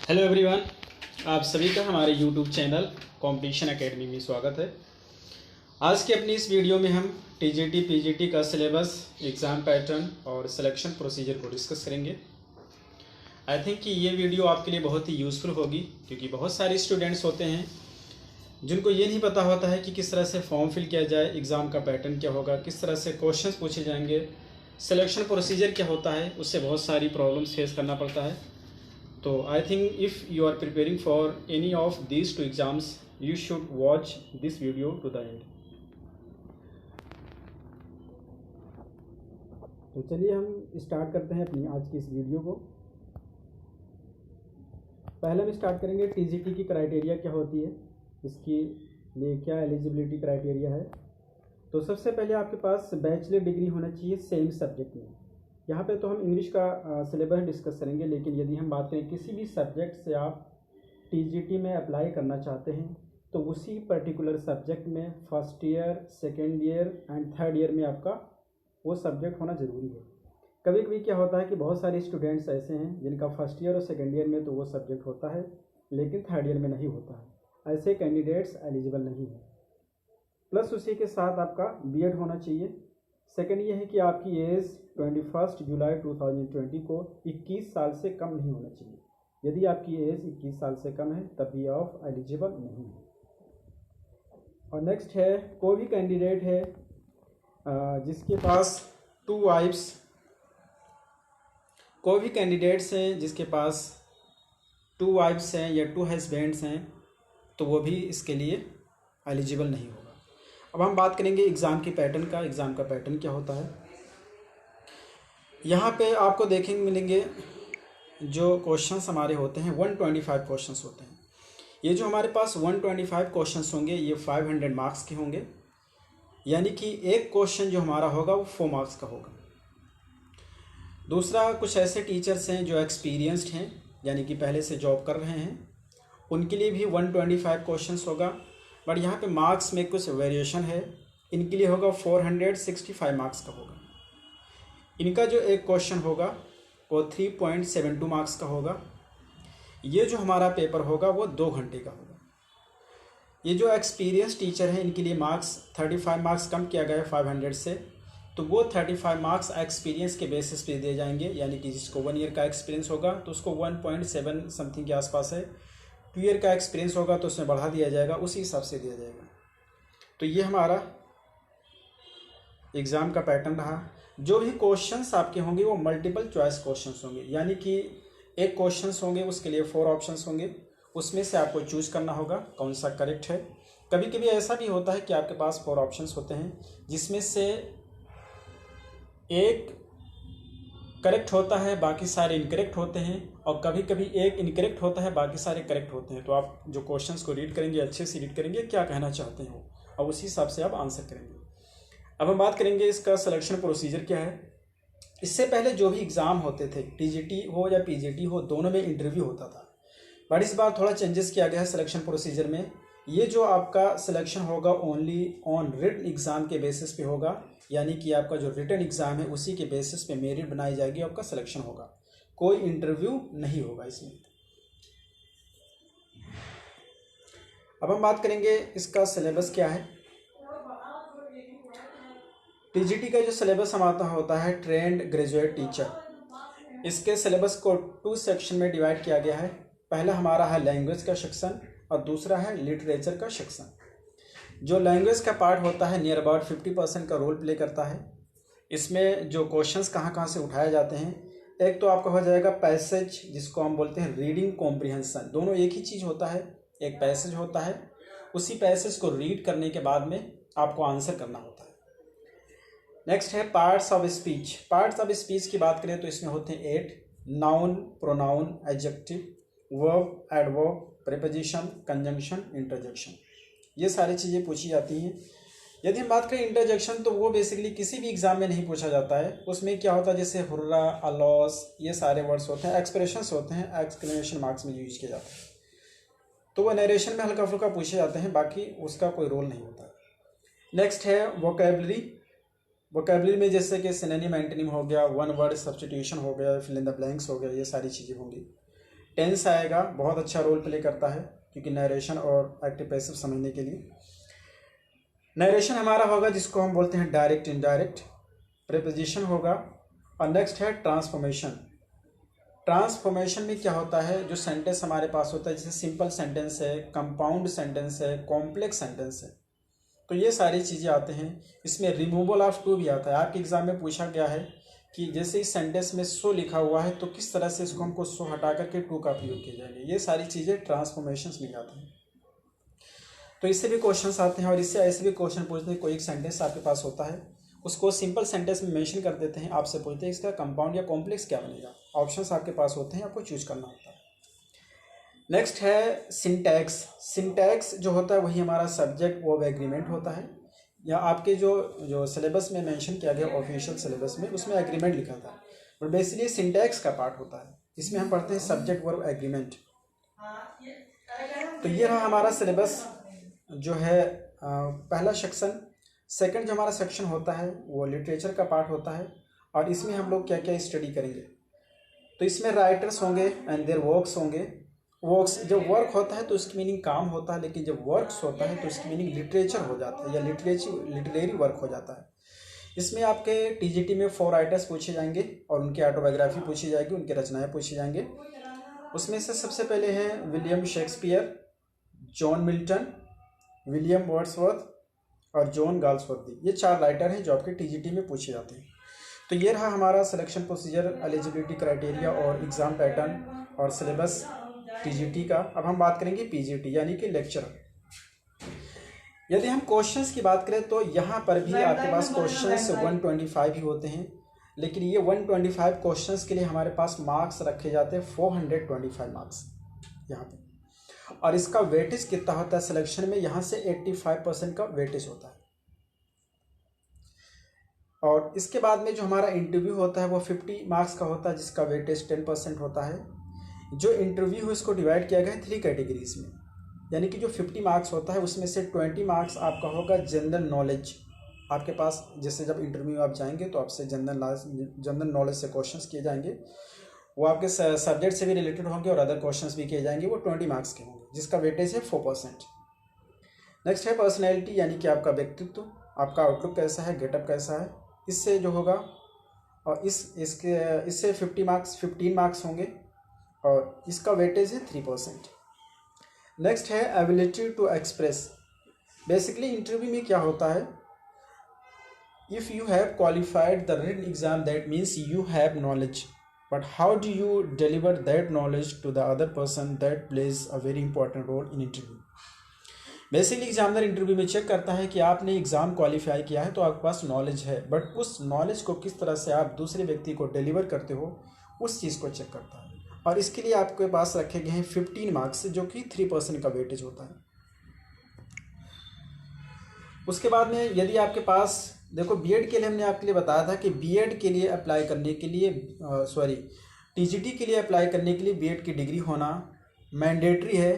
Hello everyone, आप सभी का हमारे यूट्यूब चैनल कंपटीशन एकेडमी में स्वागत है। आज की अपनी इस वीडियो में हम टीजीटी पीजीटी का सिलेबस, एग्ज़ाम पैटर्न और सिलेक्शन प्रोसीजर को डिस्कस करेंगे। आई थिंक कि ये वीडियो आपके लिए बहुत ही यूज़फुल होगी, क्योंकि बहुत सारे स्टूडेंट्स होते हैं जिनको ये नहीं पता होता है कि किस तरह से फॉर्म फिल किया जाए, एग्ज़ाम का पैटर्न क्या होगा, किस तरह से क्वेश्चन पूछे जाएंगे, सिलेक्शन प्रोसीजर क्या होता है, उससे बहुत सारी प्रॉब्लम्स फेस करना पड़ता है। तो I think if you are preparing for any of these two exams, you should watch this video to the end. तो चलिए हम स्टार्ट करते हैं अपनी आज की इस वीडियो को। पहले हम स्टार्ट करेंगे टीजीटी की क्राइटेरिया क्या होती है, इसके लिए क्या एलिजिबिलिटी क्राइटेरिया है। तो सबसे पहले आपके पास बैचलर डिग्री होना चाहिए सेम सब्जेक्ट में। यहाँ पे तो हम इंग्लिश का सिलेबस डिस्कस करेंगे, लेकिन यदि हम बात करें किसी भी सब्जेक्ट से आप टीजीटी में अप्लाई करना चाहते हैं तो उसी पर्टिकुलर सब्जेक्ट में first year, second year and third year में आपका वो सब्जेक्ट होना ज़रूरी है। कभी कभी क्या होता है कि बहुत सारे स्टूडेंट्स ऐसे हैं जिनका फर्स्ट ईयर और सेकेंड ईयर में तो वो सब्जेक्ट होता है, लेकिन थर्ड ईयर में नहीं होता है। ऐसे कैंडिडेट्स एलिजिबल नहीं है। प्लस उसी के साथ आपका बीएड होना चाहिए। सेकेंड ये है कि आपकी एज 21 जुलाई 2020 को 21 साल से कम नहीं होना चाहिए। यदि आपकी एज 21 साल से कम है तब भी आप एलिजिबल नहीं है। और नेक्स्ट है, कोई भी कैंडिडेट है जिसके पास 2 वाइफ्स, कोई भी कैंडिडेट्स हैं जिसके पास 2 वाइफ्स हैं या 2 हस्बैंड्स हैं तो वो भी इसके लिए एलिजिबल नहीं होगा। अब हम बात करेंगे एग्ज़ाम की पैटर्न का। एग्ज़ाम का पैटर्न क्या होता है, यहाँ पे आपको देखेंगे मिलेंगे जो क्वेश्चंस हमारे होते हैं 125 क्वेश्चंस होते हैं। ये जो हमारे पास 125 क्वेश्चंस होंगे ये 500 मार्क्स के होंगे, यानी कि एक क्वेश्चन जो हमारा होगा वो 4 मार्क्स का होगा। दूसरा, कुछ ऐसे टीचर्स हैं जो एक्सपीरियंस्ड हैं, यानी कि पहले से जॉब कर रहे हैं, उनके लिए भी 125 क्वेश्चंस होगा। बट यहाँ पे मार्क्स में कुछ वेरिएशन है। इनके लिए होगा 465 मार्क्स का होगा। इनका जो एक क्वेश्चन होगा वो 3.72 मार्क्स का होगा। ये जो हमारा पेपर होगा वो 2 घंटे का होगा। ये जो एक्सपीरियंस टीचर हैं इनके लिए मार्क्स 35 मार्क्स कम किया गया है 500 से, तो वो 35 मार्क्स एक्सपीरियंस के बेसिस पे दिए जाएंगे। यानी कि जिसको 1 ईयर का एक्सपीरियंस होगा तो उसको 1.7 समथिंग के आसपास है। 2 ईयर का एक्सपीरियंस होगा तो उसमें बढ़ा दिया जाएगा, उसी हिसाब से दिया जाएगा। तो ये हमारा एग्ज़ाम का पैटर्न रहा। जो भी क्वेश्चंस आपके होंगे वो मल्टीपल चॉइस क्वेश्चंस होंगे, यानी कि एक क्वेश्चंस होंगे उसके लिए 4 ऑप्शंस होंगे, उसमें से आपको चूज करना होगा कौन सा करेक्ट है। कभी कभी ऐसा भी होता है कि आपके पास 4 ऑप्शंस होते हैं जिसमें से एक करेक्ट होता है, बाकी सारे इनकरेक्ट होते हैं, और कभी कभी एक इनकरेक्ट होता है, बाकी सारे करेक्ट होते हैं। तो आप जो क्वेश्चंस को रीड करेंगे अच्छे से रीड करेंगे क्या कहना चाहते हो, और उसी हिसाब से आप आंसर करेंगे। अब हम बात करेंगे इसका सिलेक्शन प्रोसीजर क्या है। इससे पहले जो भी एग्ज़ाम होते थे, टीजीटी हो या पीजीटी हो, दोनों में इंटरव्यू होता था। बट इस बार थोड़ा चेंजेस किया गया है सिलेक्शन प्रोसीजर में। ये जो आपका सिलेक्शन होगा ओनली ऑन रिटन एग्ज़ाम के बेसिस पे होगा, यानी कि आपका जो रिटन एग्ज़ाम है उसी के बेसिस पे मेरिट बनाई जाएगी, आपका सिलेक्शन होगा। कोई इंटरव्यू नहीं होगा इसमें। अब हम बात करेंगे इसका सिलेबस क्या है। टीजीटी का जो सिलेबस हमारा होता है ट्रेंड ग्रेजुएट टीचर, इसके सिलेबस को 2 सेक्शन में डिवाइड किया गया है। पहला हमारा है लैंग्वेज का सेक्शन और दूसरा है लिटरेचर का सेक्शन। जो लैंग्वेज का पार्ट होता है नियर अबाउट 50% का रोल प्ले करता है। इसमें जो क्वेश्चंस कहाँ कहाँ से उठाए जाते हैं, एक तो आपका हो जाएगा पैसेज, जिसको हम बोलते हैं रीडिंग कॉम्प्रिहेंशन। दोनों एक ही चीज़ होता है, एक पैसेज होता है, उसी पैसेज को रीड करने के बाद में आपको आंसर करना होता है। नेक्स्ट है parts of speech. Parts of speech की बात करें तो इसमें होते हैं 8: noun, pronoun, adjective, verb, adverb, preposition, conjunction, interjection. ये सारी चीज़ें पूछी जाती हैं। यदि हम बात करें इंटरजेक्शन तो वो बेसिकली किसी भी एग्जाम में नहीं पूछा जाता है। उसमें क्या होता है, जैसे हुर्रा, अलॉस, ये सारे वर्ड्स होते हैं, एक्सप्रेशंस होते हैं, एक्सक्लेमेशन मार्क्स में यूज किया जाता है, तो वो नरेशन में हल्का फुल्का पूछे जाते हैं, बाकी उसका कोई रोल नहीं होता। नेक्स्ट है वोकेबलरी। वोकेबलरी में जैसे कि सिनोनिम, एंटोनिम हो गया, वन वर्ड सब्स्टिट्यूशन हो गया, फिल इन द ब्लैंक्स हो गया, ये सारी चीज़ें होंगी। टेंस आएगा, बहुत अच्छा रोल प्ले करता है क्योंकि नरेशन और एक्टिव पैसिव समझने के लिए। नरेशन हमारा होगा जिसको हम बोलते हैं डायरेक्ट इनडायरेक्ट। प्रीपोजिशन होगा। और नेक्स्ट है ट्रांसफॉर्मेशन। ट्रांसफॉर्मेशन में क्या होता है, जो सेंटेंस हमारे पास होता है जैसे सिंपल सेंटेंस है, कंपाउंड सेंटेंस है, कॉम्प्लेक्स सेंटेंस है, तो ये सारी चीज़ें आते हैं। इसमें रिमूवल ऑफ टू भी आता है। आपके एग्जाम में पूछा गया है कि जैसे इस सेंटेंस में सो लिखा हुआ है तो किस तरह से इसको हमको सो हटा करके टू का प्रयोग किया जाएगा। ये सारी चीज़ें ट्रांसफॉर्मेशंस में आती हैं। तो इससे भी क्वेश्चंस आते हैं और इससे ऐसे भी क्वेश्चन पूछते हैं। कोई एक सेंटेंस आपके पास होता है, उसको सिंपल सेंटेंस में मेंशन कर देते हैं, आपसे पूछते हैं इसका कंपाउंड या कॉम्प्लेक्स क्या बनेगा। ऑप्शंस आपके पास होते हैं, आपको चूज करना होता है। नेक्स्ट है सिंटैक्स। सिंटैक्स जो होता है वही हमारा सब्जेक्ट वर्ब एग्रीमेंट होता है, या आपके जो सिलेबस में मेंशन किया गया ऑफिशियल सिलेबस में उसमें एग्रीमेंट लिखा था, बट बेसिकली सिंटैक्स का पार्ट होता है। इसमें हम पढ़ते हैं सब्जेक्ट वर्ब एग्रीमेंट। तो ये रहा हमारा सिलेबस जो है पहला सेक्शन। सेकंड जो हमारा सेक्शन होता है वो लिटरेचर का पार्ट होता है, और इसमें हम लोग क्या क्या स्टडी करेंगे। तो इसमें राइटर्स होंगे एंड देयर वर्क्स होंगे। वर्क्स, जब वर्क होता है तो उसकी मीनिंग काम होता है, लेकिन जब वर्क्स होता है तो उसकी मीनिंग लिटरेचर हो जाता है या लिटरेरी वर्क हो जाता है। इसमें आपके टीजीटी में 4 राइटर्स पूछे जाएंगे और उनकी ऑटोबायोग्राफी पूछी जाएगी, उनके रचनाएं पूछी जाएंगे। उसमें से सबसे पहले हैं William Shakespeare, John Milton, William Wordsworth और जॉन गाल्सवर्दी। ये 4 राइटर हैं जो आपके टीजीटी में पूछे जाते हैं। तो ये रहा हमारा सिलेक्शन प्रोसीजर, एलिजिबिलिटी क्राइटेरिया और एग्ज़ाम पैटर्न और सिलेबस टीजीटी का। अब हम बात करेंगे पीजीटी यानी कि लेक्चर। यदि हम क्वेश्चंस की बात करें तो यहाँ पर भी आपके पास क्वेश्चंस 125 ही होते हैं, लेकिन ये 125 क्वेश्चंस के लिए हमारे पास मार्क्स रखे जाते हैं 425 मार्क्स यहाँ पे। और इसका वेटेज कितना होता है सिलेक्शन में, यहाँ से 85% का वेटेज होता है। और इसके बाद में जो हमारा इंटरव्यू होता है वो 50 मार्क्स का होता है, जिसका वेटेज 10% होता है। जो इंटरव्यू है इसको डिवाइड किया गया है 3 कैटेगरीज में, यानी कि जो 50 मार्क्स होता है उसमें से 20 मार्क्स आपका होगा जनरल नॉलेज। आपके पास जैसे जब इंटरव्यू आप जाएंगे तो आपसे जनरल नॉलेज से क्वेश्चंस किए जाएंगे, वो आपके सब्जेक्ट से भी रिलेटेड होंगे और अदर क्वेश्चंस भी किए जाएंगे, वो 20 मार्क्स के होंगे, जिसका वेटेज है 4%। नेक्स्ट है पर्सनैलिटी, यानी कि आपका व्यक्तित्व, आपका आउटलुक कैसा है, गेटअप कैसा है, इससे जो होगा। और इससे 15 मार्क्स होंगे और इसका वेटेज है 3%। नेक्स्ट है ability to express. Basically interview में क्या होता है, if you have qualified the written exam that means you have knowledge, but how do you deliver that knowledge to the other person, that plays a very important role in interview. Basically examiner interview में check करता है कि आपने exam qualify किया है तो आपके पास knowledge है, बट उस नॉलेज को किस तरह से आप दूसरे व्यक्ति को डिलीवर करते हो उस चीज़ को चेक करता है। और इसके लिए आपके पास रखे गए हैं 15 मार्क्स, जो कि 3% का वेटेज होता है। उसके बाद में यदि आपके पास देखो बीएड के लिए हमने आपके लिए बताया था कि बीएड के लिए अप्लाई करने के लिए टीजीटी के लिए अप्लाई करने के लिए बीएड की डिग्री होना मैंडेटरी है,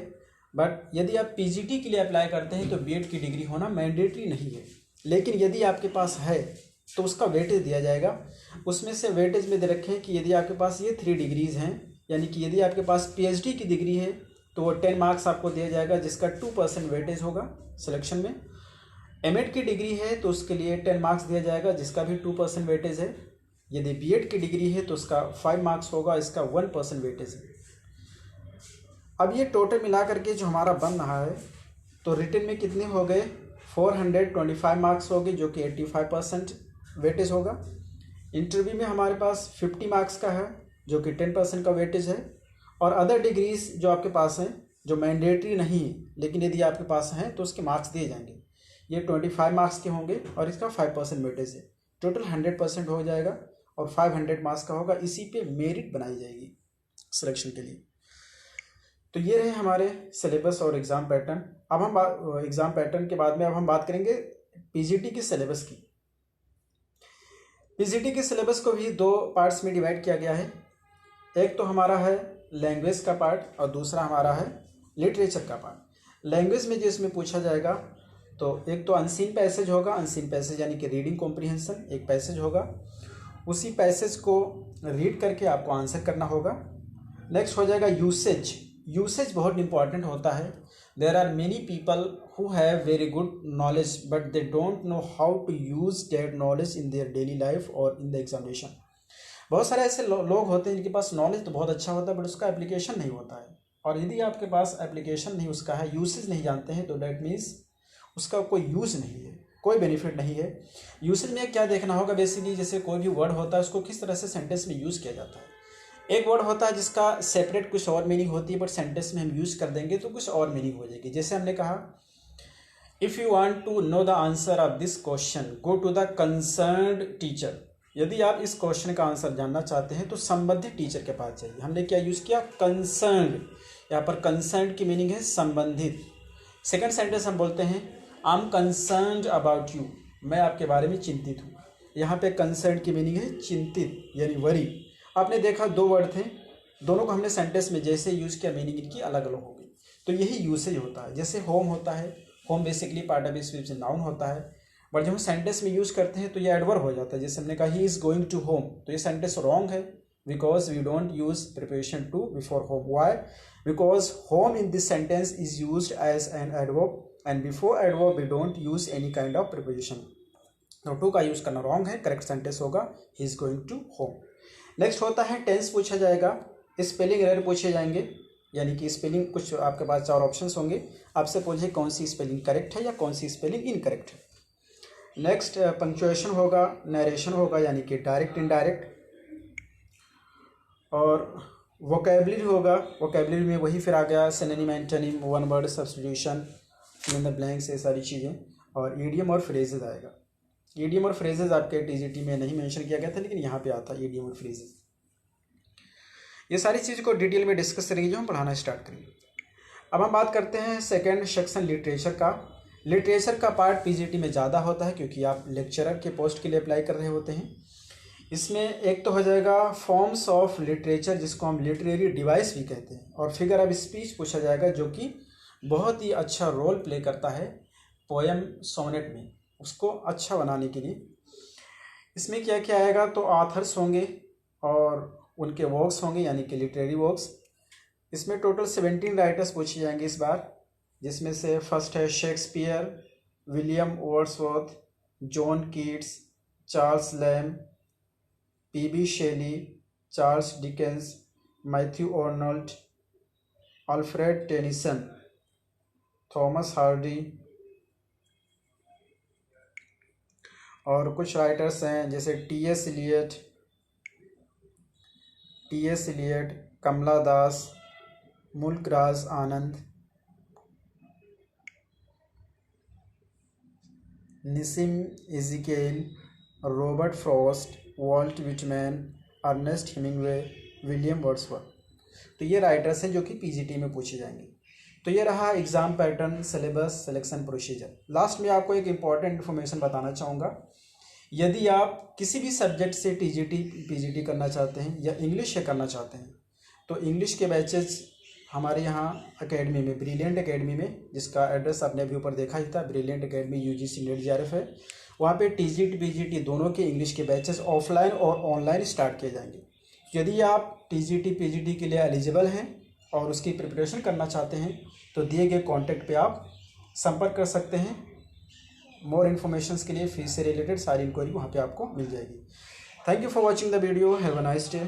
बट यदि आप पीजीटी के लिए अप्लाई करते हैं तो बीएड की डिग्री होना मैंडेटरी नहीं है। लेकिन यदि आपके पास है तो उसका वेटेज दिया जाएगा। उसमें से वेटेज में दे रखे हैं कि यदि आपके पास ये 3 डिग्रीज़ हैं, यानी कि यदि आपके पास पीएचडी की डिग्री है तो वो 10 मार्क्स आपको दिया जाएगा, जिसका 2% वेटेज होगा सिलेक्शन में। एमएड की डिग्री है तो उसके लिए 10 मार्क्स दिया जाएगा, जिसका भी 2% वेटेज है। यदि बीएड की डिग्री है तो उसका 5 मार्क्स होगा, इसका 1% वेटेज है। अब ये टोटल मिला करके जो हमारा बन रहा है तो रिटन में कितने हो गए, 425 मार्क्स हो गए, जो कि 85% वेटेज होगा। इंटरव्यू में हमारे पास 50 मार्क्स का है, जो कि 10% का वेटेज है। और अदर डिग्रीज जो आपके पास हैं जो मैंडेटरी नहीं है, लेकिन यदि आपके पास हैं तो उसके मार्क्स दिए जाएंगे, ये 25 मार्क्स के होंगे और इसका 5% वेटेज है। टोटल 100% हो जाएगा और 500 मार्क्स का होगा। इसी पे मेरिट बनाई जाएगी सिलेक्शन के लिए। तो ये रहे हमारे सिलेबस और एग्ज़ाम पैटर्न। अब हम एग्ज़ाम पैटर्न के बाद में अब हम बात करेंगे पीजीटी के सिलेबस की। पीजीटी के सिलेबस को भी 2 पार्ट्स में डिवाइड किया गया है। एक तो हमारा है लैंग्वेज का पार्ट और दूसरा हमारा है लिटरेचर का पार्ट। लैंग्वेज में जिसमें पूछा जाएगा तो एक तो अनसीन पैसेज होगा, अनसीन पैसेज यानी कि रीडिंग कॉम्प्रिहेंशन एक पैसेज होगा, उसी पैसेज को रीड करके आपको आंसर करना होगा। नेक्स्ट हो जाएगा यूसेज। यूसेज बहुत इंपॉर्टेंट होता है। There are many people who have very good knowledge but they don't know how to use that knowledge in their daily life और इन द एग्जामिनेशन। बहुत सारे ऐसे लोग होते हैं जिनके पास नॉलेज तो बहुत अच्छा होता है बट उसका एप्लीकेशन नहीं होता है। और यदि आपके पास एप्लीकेशन नहीं उसका है, यूसेज नहीं जानते हैं, तो डैट मीन्स उसका कोई यूज़ नहीं है, कोई बेनिफिट नहीं है। यूसेज में क्या देखना होगा, बेसिकली जैसे कोई भी वर्ड होता है उसको किस तरह से सेंटेंस में यूज़ किया जाता है। एक वर्ड होता है जिसका सेपरेट कुछ और मीनिंग होती है बट सेंटेंस में हम यूज़ कर देंगे तो कुछ और मीनिंग हो जाएगी। जैसे हमने कहा, if you want to know the answer of this question go to the concerned teacher. यदि आप इस क्वेश्चन का आंसर जानना चाहते हैं तो संबंधित टीचर के पास जाइए। हमने क्या यूज़ किया, कंसर्न्ड। यहाँ पर कंसर्न्ड की मीनिंग है संबंधित। सेकेंड सेंटेंस हम बोलते हैं, I am concerned about you, मैं आपके बारे में चिंतित हूँ। यहाँ पे कंसर्न्ड की मीनिंग है चिंतित यानी वरी। आपने देखा दो वर्ड थे, दोनों को हमने सेंटेंस में जैसे यूज़ किया मीनिंग इनकी अलग अलग हो गई। तो यही यूसेज होता है। जैसे होम होता है, home basically part of speech से नाउन होता है बट जब हम सेंटेंस में यूज़ करते हैं तो ये एडवर्ब हो जाता है। जैसे हमने कहा he is going to home, तो ये सेंटेंस रॉन्ग है because we don't use preparation to before home. Why? Because home in this sentence is used as an adverb and before adverb we don't use any kind of preparation. तो to का use करना wrong है, correct sentence होगा he is going to home. Next होता है tense पूछा जाएगा, spelling error पूछे जाएंगे, यानी कि स्पेलिंग कुछ आपके पास 4 ऑप्शंस होंगे, आपसे पूछे कौन सी स्पेलिंग करेक्ट है या कौन सी स्पेलिंग इनकरेक्ट है। नेक्स्ट पंक्चुएशन होगा, नरेशन होगा यानी कि डायरेक्ट इनडायरेक्ट, और वोकेबलरी होगा। वोकेबलरी में वही फिर आ गया synonym, antonym, one word substitution, in the blanks, ये सारी चीज़ें। और ईडियम और फ्रेजेज आएगा। ईडियम और फ्रेजेज आपके टीजीटी में नहीं मेंशन किया गया था लेकिन यहाँ पे आता है ईडियम और फ्रेजेज। ये सारी चीज़ को डिटेल में डिस्कस करेंगे जो हम पढ़ाना स्टार्ट करेंगे। अब हम बात करते हैं सेकंड सेक्शन लिटरेचर का। लिटरेचर का पार्ट पीजीटी में ज़्यादा होता है क्योंकि आप लेक्चरर के पोस्ट के लिए अप्लाई कर रहे होते हैं। इसमें एक तो हो जाएगा फॉर्म्स ऑफ लिटरेचर जिसको हम लिटरेरी डिवाइस भी कहते हैं, और फिगर ऑफ स्पीच पूछा जाएगा जो कि बहुत ही अच्छा रोल प्ले करता है पोएम सोनेट में, उसको अच्छा बनाने के लिए। इसमें क्या क्या आएगा, तो ऑथर्स होंगे और उनके वर्क्स होंगे यानी कि लिटरेरी वर्क्स। इसमें टोटल 17 राइटर्स पूछे जाएंगे इस बार, जिसमें से फर्स्ट है Shakespeare, William Wordsworth, John Keats, Charles Lamb, P B Shelley, Charles Dickens, Matthew Arnold, Alfred Tennyson, Thomas Hardy, और कुछ राइटर्स हैं जैसे T S. Eliot, Kamala Das, Mulk Raj Anand, Nissim Ezekiel, Robert Frost, Walt Whitman, Ernest Hemingway, William Wordsworth. तो ये राइटर्स हैं जो कि पीजीटी में पूछे जाएंगे। तो ये रहा exam pattern, syllabus, selection procedure. Last में आपको एक इम्पॉर्टेंट इन्फॉर्मेशन बताना चाहूँगा। यदि आप किसी भी सब्जेक्ट से टीजीटी पीजीटी करना चाहते हैं या इंग्लिश से करना चाहते हैं तो इंग्लिश के बैचेस हमारे यहाँ एकेडमी में, ब्रिलियंट एकेडमी में, जिसका एड्रेस आपने अभी ऊपर देखा ही था, brilliant academy UGC net JRF है, वहाँ पे टीजीटी पीजीटी दोनों के इंग्लिश के बैचेस ऑफलाइन और ऑनलाइन स्टार्ट किए जाएंगे। यदि आप टीजीटी पीजीटी के लिए एलिजिबल हैं और उसकी प्रिपरेशन करना चाहते हैं तो दिए गए कॉन्टैक्ट पे आप संपर्क कर सकते हैं। मोर इन्फॉर्मेशंस के लिए फीस से रिलेटेड सारी इंक्वायरी वहाँ पे आपको मिल जाएगी। Thank you for watching the video. Have a nice day.